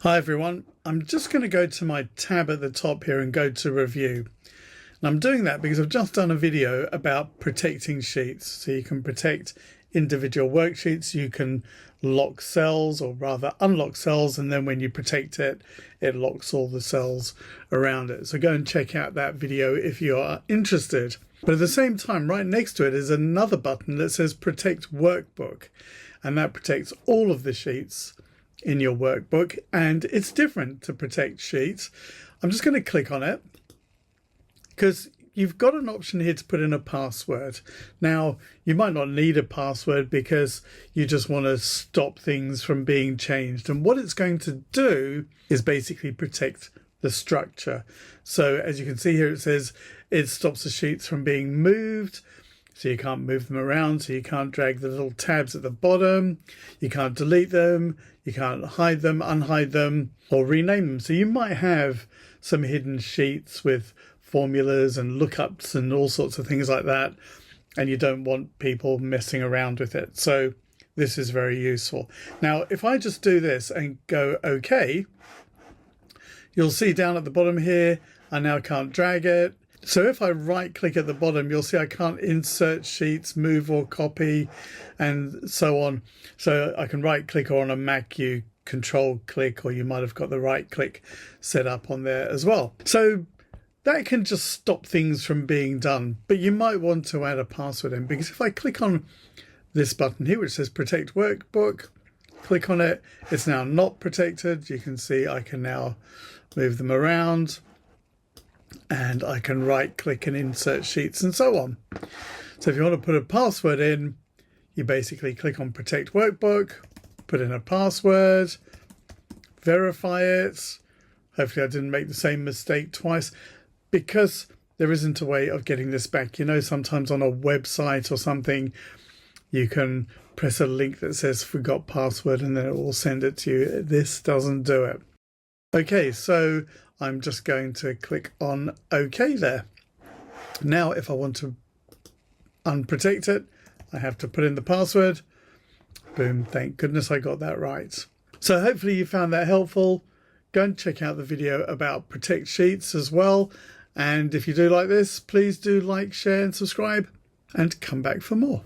Hi everyone, I'm just going to go to my tab at the top here and go to review. And I'm doing that because I've just done a video about protecting sheets. So you can protect individual worksheets, you can lock cells or rather unlock cells, and then when you protect it, it locks all the cells around it. So go and check out that video if you are interested. But at the same time, right next to it is another button that says Protect Workbook, and that protects all of the sheets in your workbook, and it's different to protect sheets. I'm just going to click on it because you've got an option here to put in a password. Now, you might not need a password because you just want to stop things from being changed. And what it's going to do is basically protect the structure. So as you can see here, it says it stops the sheets from being moved. So you can't move them around, so you can't drag the little tabs at the bottom, you can't delete them, you can't hide them, unhide them, or rename them. So you might have some hidden sheets with formulas and lookups and all sorts of things like that, and you don't want people messing around with it. So this is very useful. Now, if I just do this and go OK, you'll see down at the bottom here, I now can't drag it. So if I right click at the bottom, you'll see I can't insert sheets, move or copy, and so on. So I can right click, or on a Mac you control click, or you might have got the right click set up on there as well. So that can just stop things from being done, but you might want to add a password in, because if I click on this button here, which says Protect Workbook, click on it, it's now not protected. You can see I can now move them around, and I can right click and insert sheets and so on. So if you want to put a password in, you basically click on Protect Workbook, put in a password, verify it. Hopefully I didn't make the same mistake twice, because there isn't a way of getting this back. You know, sometimes on a website or something, you can press a link that says forgot password and then it will send it to you. This doesn't do it. Okay, so I'm just going to click on OK there. Now, if I want to unprotect it, I have to put in the password. Boom, thank goodness I got that right. So hopefully you found that helpful. Go and check out the video about Protect Sheets as well. And if you do like this, please do like, share and subscribe, and come back for more.